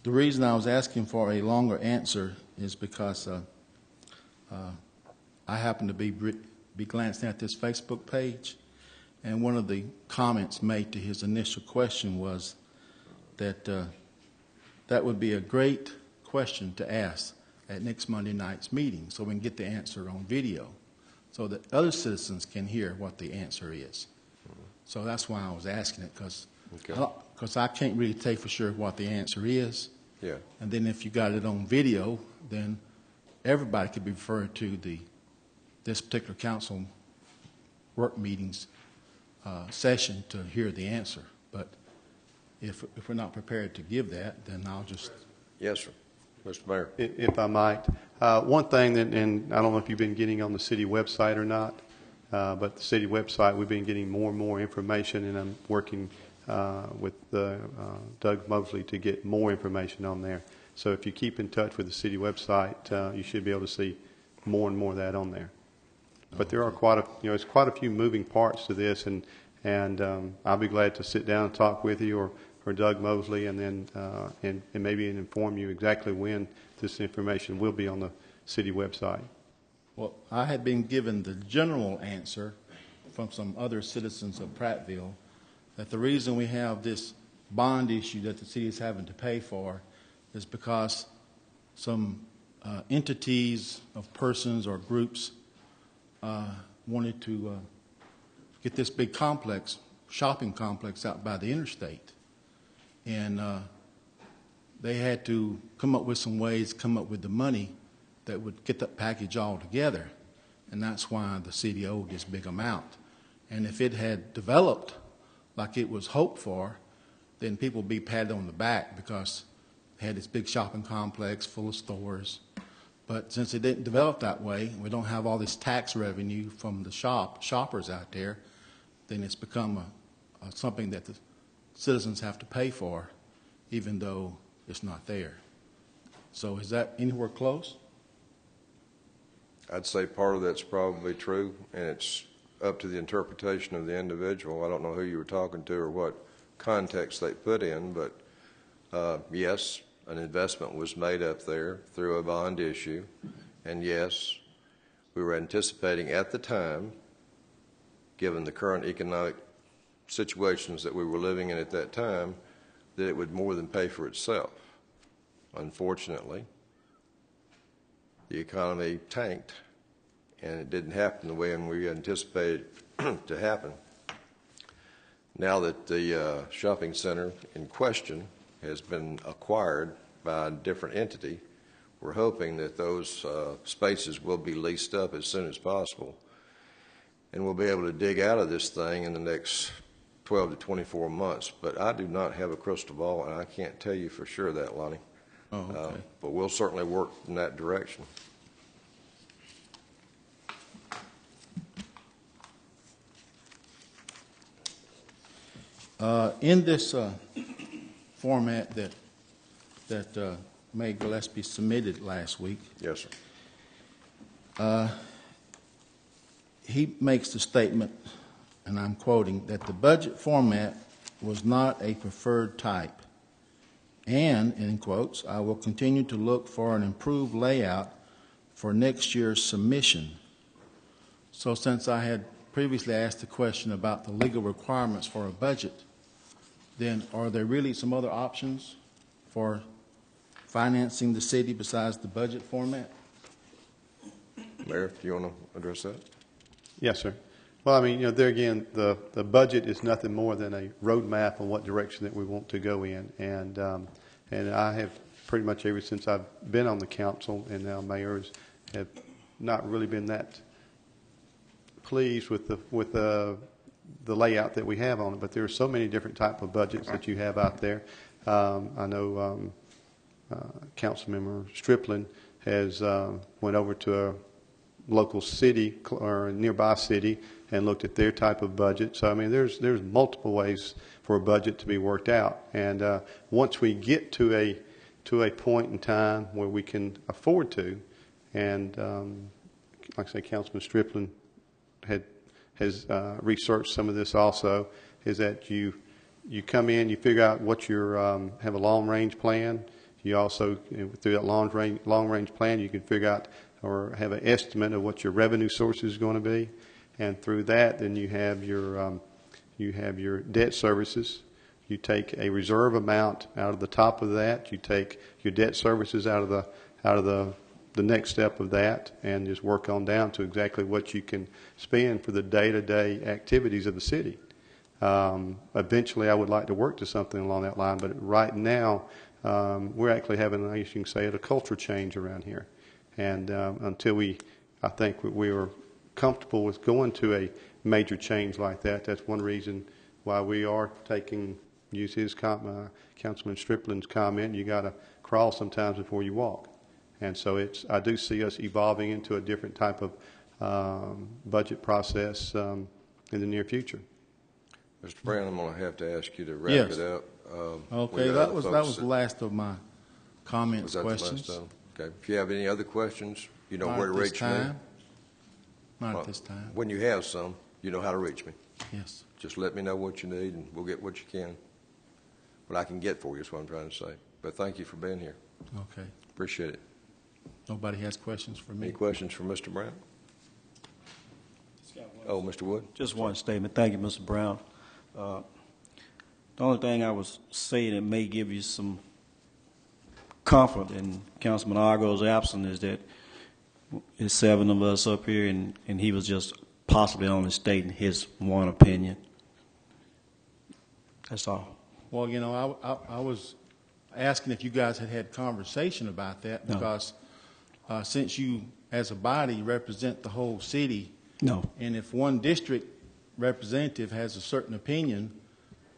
the reason I was asking for a longer answer is because I happen to be glancing at this Facebook page, and one of the comments made to his initial question was that that would be a great question to ask at next Monday night's meeting, so we can get the answer on video, so that other citizens can hear what the answer is. So that's why I was asking it, because I can't really tell for sure what the answer is. Yeah. And then if you got it on video, then everybody could be referred to this particular council work meetings session to hear the answer. But if we're not prepared to give that, then I'll just... Yes, sir. Mr. Mayor. If I might, one thing that, and I don't know if you've been getting on the city website or not, but the city website, we've been getting more and more information, and I'm working with Doug Mosley to get more information on there. So if you keep in touch with the city website, you should be able to see more and more of that on there. But there are it's quite a few moving parts to this, and I'll be glad to sit down and talk with you or Doug Mosley, and then and maybe inform you exactly when this information will be on the city website. Well, I had been given the general answer from some other citizens of Prattville that the reason we have this bond issue that the city is having to pay for is because some entities of persons or groups wanted to get this big shopping complex out by the interstate. And they had to come up with some ways, come up with the money that would get that package all together. And that's why the city owed this big amount. And if it had developed like it was hoped for, then people would be patted on the back because they had this big shopping complex full of stores. But since it didn't develop that way, we don't have all this tax revenue from the shoppers out there, then it's become something that the citizens have to pay for, even though it's not there. So is that anywhere close? I'd say part of that's probably true, and it's up to the interpretation of the individual. I don't know who you were talking to or what context they put in, but yes, an investment was made up there through a bond issue, and yes, we were anticipating at the time, given the current economic situations that we were living in at that time, that it would more than pay for itself. Unfortunately, the economy tanked, and it didn't happen the way we anticipated to happen. Now that the shopping center in question has been acquired by a different entity, we're hoping that those spaces will be leased up as soon as possible, and we'll be able to dig out of this thing in the next 12 to 24 months. But I do not have a crystal ball, and I can't tell you for sure that, Lonnie. Oh, okay. But we'll certainly work in that direction. In this format that May Gillespie submitted last week, yes, sir. He makes the statement, and I'm quoting, that the budget format was not a preferred type. And, in quotes, I will continue to look for an improved layout for next year's submission. So since I had previously asked the question about the legal requirements for a budget, then are there really some other options for financing the city besides the budget format? Mayor, do you want to address that? Yes, sir. Well, I mean, there again, the budget is nothing more than a roadmap on what direction that we want to go in. And I have pretty much ever since I've been on the council and now mayors have not really been that pleased with the layout that we have on it. But there are so many different type of budgets that you have out there. I know Councilmember Striplin has went over to a local city or a nearby city and looked at their type of budget. So I mean, there's multiple ways for a budget to be worked out. And once we get to a point in time where we can afford to, and like I say, Councilman Striplin has researched some of this also, is that you come in, you figure out what your have a long range plan. You also, through that long range plan, you can figure out or have an estimate of what your revenue source is going to be, and through that, then you have your debt services. You take a reserve amount out of the top of that. You take your debt services out of the next step of that, and just work on down to exactly what you can spend for the day-to-day activities of the city. Eventually, I would like to work to something along that line, but right now, we're actually having, I guess you can say it, a culture change around here. And until I think we are comfortable with going to a major change like that, that's one reason why we are use his Councilman Striplin's comment, you got to crawl sometimes before you walk. And so I do see us evolving into a different type of budget process in the near future. Mr. Brown, I'm going to have to ask you to wrap Yes. it up. Okay, that was the last of my comments, questions. The last time? Okay. If you have any other questions, you know Not where to at this reach me. time. Not at this time. When you have some, you know how to reach me. Yes. Just let me know what you need, and we'll get what you can. What I can get for you is what I'm trying to say. But thank you for being here. Okay. Appreciate it. Nobody has questions for me? Any questions for Mr. Brown? Oh, Mr. Wood? Just one statement. Thank you, Mr. Brown. The only thing I was saying that may give you some comfort in Councilman Argo's absence is that there's 7 of us up here, and he was just possibly only stating his one opinion. That's all. Well, I was asking if you guys had conversation about that, because since you, as a body, represent the whole city, no. And if one district representative has a certain opinion,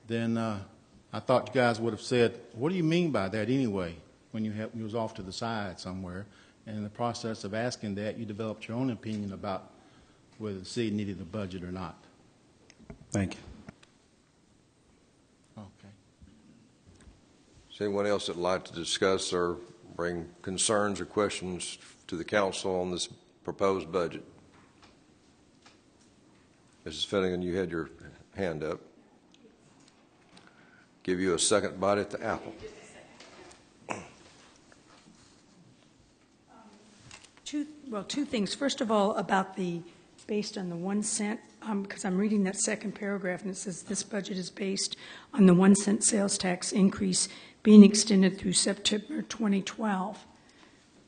then I thought you guys would have said, what do you mean by that anyway, when you was off to the side somewhere. And in the process of asking that, you developed your own opinion about whether the city needed a budget or not. Thank you. Okay. Is there anyone else that would like to discuss or bring concerns or questions to the council on this proposed budget? Mrs. Finnegan, you had your hand up. Give you a second bite at the apple. Two things. First of all, about based on the 1 cent, because I'm reading that second paragraph, and it says this budget is based on the 1 cent sales tax increase being extended through September 2012.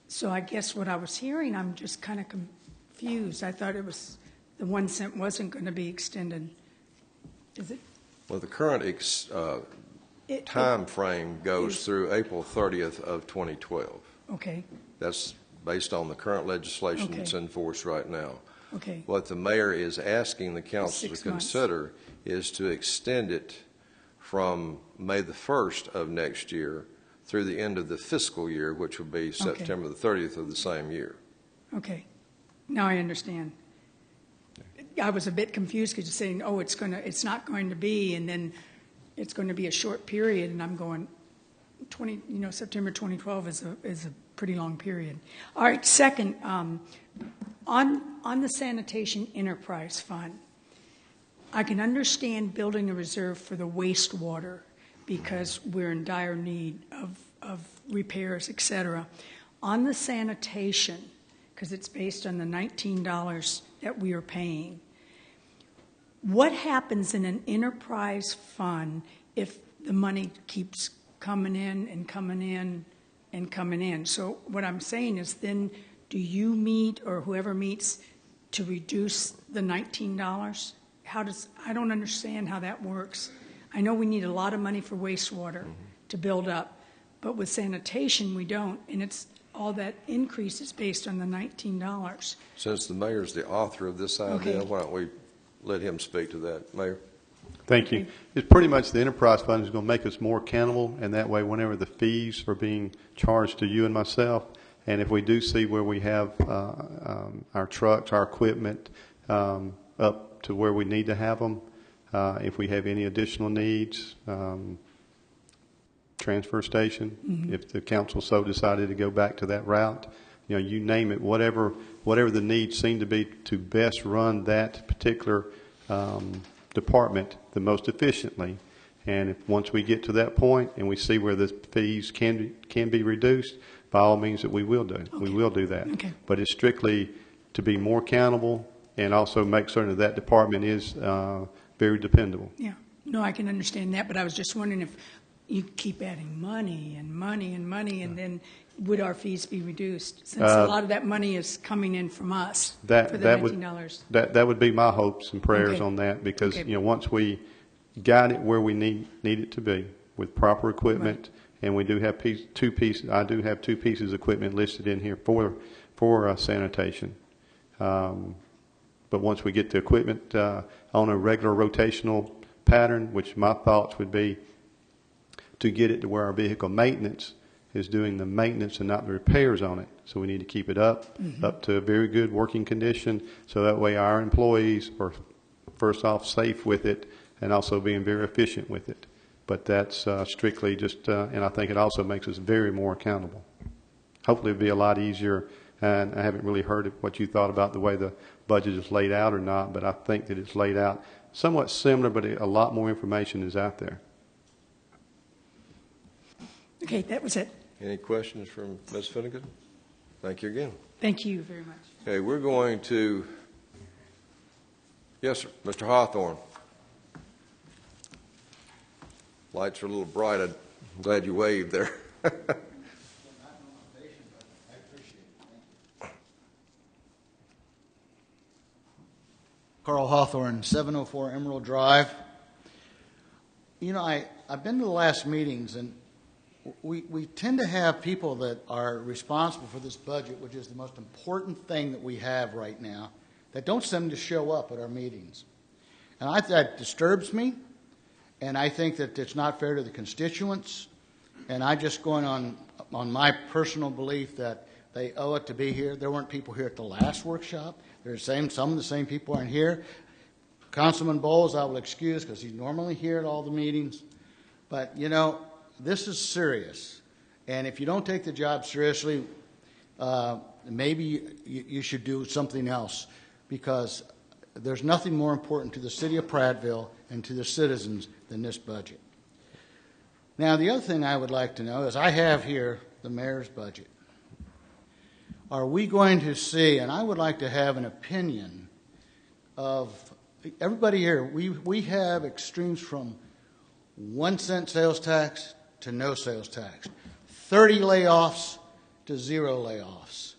So I guess what I was hearing, I'm just kind of confused. I thought it was the 1 cent wasn't going to be extended. Is it? Well, the current time frame goes through April 30th of 2012. Okay. That's based on the current legislation that's in force right now. Okay. What the mayor is asking the council to 6 months. consider is to extend it from May the 1st of next year through the end of the fiscal year, which will be September the 30th of the same year. Okay. Now I understand. I was a bit confused because you're saying, oh, it's not going to be, and then it's going to be a short period, and I'm going, September 2012 is a pretty long period. All right. Second, on the sanitation enterprise fund, I can understand building a reserve for the wastewater because we're in dire need of repairs, et cetera. On the sanitation, because it's based on the $19 that we are paying, what happens in an enterprise fund if the money keeps coming in and coming in and coming in? So what I'm saying is, then do you meet, or whoever meets, to reduce the $19? I don't understand how that works. I know we need a lot of money for wastewater to build up, but with sanitation, we don't, and it's all that increase is based on the $19. Since the mayor's the author of this idea, Okay. why don't we let him speak to that, Mayor? Thank you. It's pretty much the enterprise fund is going to make us more accountable, and that way whenever the fees are being charged to you and myself, and if we do see where we have our trucks, our equipment up to where we need to have them, if we have any additional needs, transfer station, if the council so decided to go back to that route, you name it, whatever the needs seem to be to best run that particular department the most efficiently. And once we get to that point and we see where the fees can be reduced, by all means that we will do. Okay. We will do that. Okay. But it's strictly to be more accountable and also make certain that department is very dependable. Yeah. No, I can understand that, but I was just wondering if you keep adding money and money and money, and then would our fees be reduced? Since a lot of that money is coming in from us for the $19. That would be my hopes and prayers Okay. on that, because Okay. once we got it where we need it to be with proper equipment, and we do have two pieces. I do have two pieces of equipment listed in here for sanitation. But once we get the equipment on a regular rotational pattern, which my thoughts would be to get it to where our vehicle maintenance is doing the maintenance and not the repairs on it. So we need to keep it up to a very good working condition, so that way our employees are first off safe with it and also being very efficient with it. But that's strictly just, and I think it also makes us very more accountable. Hopefully it'll be a lot easier, and I haven't really heard what you thought about the way the budget is laid out or not, but I think that it's laid out somewhat similar, but a lot more information is out there. Okay, that was it. Any questions from Ms. Finnegan? Thank you again. Thank you very much. Okay, we're going to, yes, sir, Mr. Hawthorne. Lights are a little bright. I'm glad you waved there. Carl Hawthorne, 704 Emerald Drive. I've been to the last meetings, and we tend to have people that are responsible for this budget, which is the most important thing that we have right now, that don't seem to show up at our meetings. And that disturbs me, and I think that it's not fair to the constituents. And I just going on my personal belief that they owe it to be here. There weren't people here at the last workshop. Some of the same people aren't here. Councilman Bowles, I will excuse because he's normally here at all the meetings. But, this is serious. And if you don't take the job seriously, maybe you should do something else, because there's nothing more important to the city of Prattville and to the citizens than this budget. Now, the other thing I would like to know is I have here the mayor's budget. Are we going to see, and I would like to have an opinion of everybody here, we have extremes from 1 cent sales tax to no sales tax, 30 layoffs to 0 layoffs,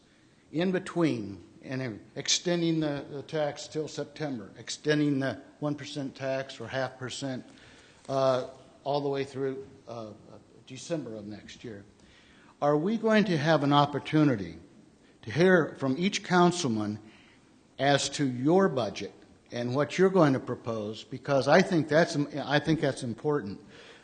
in between, and extending the tax till September, extending the 1% tax or 0.5% all the way through December of next year. Are we going to have an opportunity to hear from each councilman as to your budget and what you're going to propose? Because I think that's important.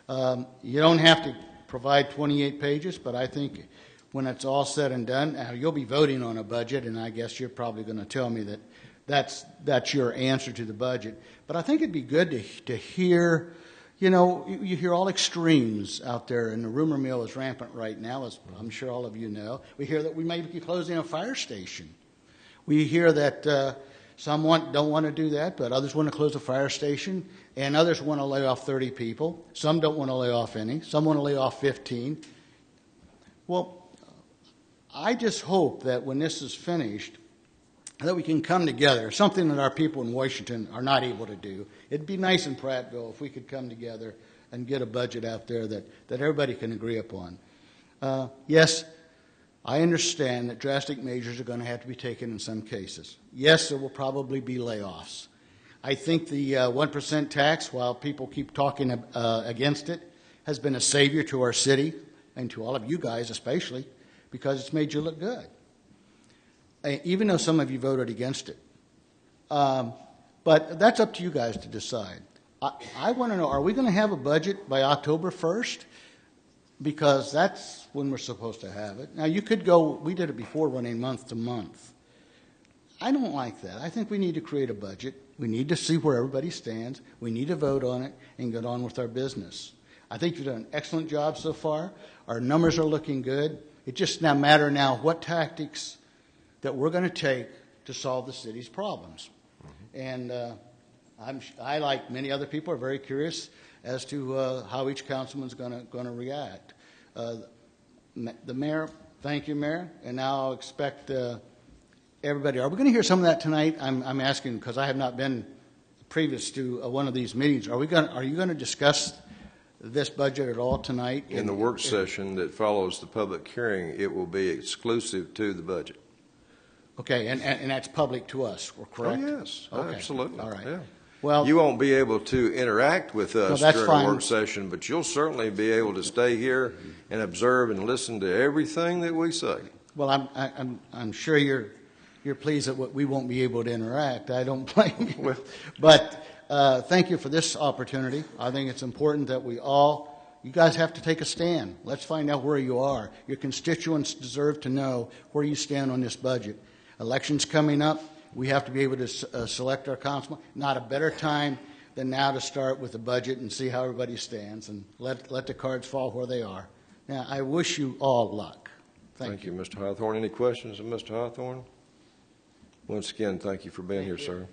You don't have to provide 28 pages, but I think when it's all said and done, you'll be voting on a budget, and I guess you're probably going to tell me that that's your answer to the budget. But I think it'd be good to hear. You hear all extremes out there, and the rumor mill is rampant right now, as I'm sure all of you know. We hear that we may be closing a fire station. We hear that some don't want to do that, but others want to close a fire station, and others want to lay off 30 people. Some don't want to lay off any. Some want to lay off 15. Well, I just hope that when this is finished, that we can come together, something that our people in Washington are not able to do. It'd be nice in Prattville if we could come together and get a budget out there that everybody can agree upon. Yes, I understand that drastic measures are going to have to be taken in some cases. Yes, there will probably be layoffs. I think the 1% tax, while people keep talking against it, has been a savior to our city and to all of you guys especially, because it's made you look good, even though some of you voted against it. But that's up to you guys to decide. I want to know, are we going to have a budget by October 1st? Because that's when we're supposed to have it. Now, you could go, we did it before, running month to month. I don't like that. I think we need to create a budget. We need to see where everybody stands. We need to vote on it and get on with our business. I think you've done an excellent job so far. Our numbers are looking good. It just now matter now what tactics that we're going to take to solve the city's problems. And I, like many other people, are very curious as to how each councilman's going to react. The mayor, thank you, Mayor, and now I'll expect everybody. Are we going to hear some of that tonight? I'm asking because I have not been previous to one of these meetings. Are you going to discuss this budget at all tonight? In the work session that follows the public hearing, it will be exclusive to the budget. Okay, and that's public to us, correct? Oh, yes, okay. Absolutely. All right. Yeah. Well, you won't be able to interact with us during fine. the work session, but you'll certainly be able to stay here and observe and listen to everything that we say. Well, I'm sure you're pleased that we won't be able to interact. I don't blame you. But thank you for this opportunity. I think it's important that you guys have to take a stand. Let's find out where you are. Your constituents deserve to know where you stand on this budget. Elections coming up. We have to be able to select our councilman. Not a better time than now to start with the budget and see how everybody stands and let the cards fall where they are. Now, I wish you all luck. Thank you. Mr. Hawthorne. Any questions of Mr. Hawthorne? Once again, thank you for being here, sir.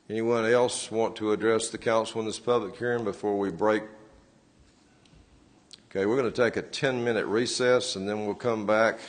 Anyone else want to address the council in this public hearing before we break? Okay, we're going to take a 10-minute recess, and then we'll come back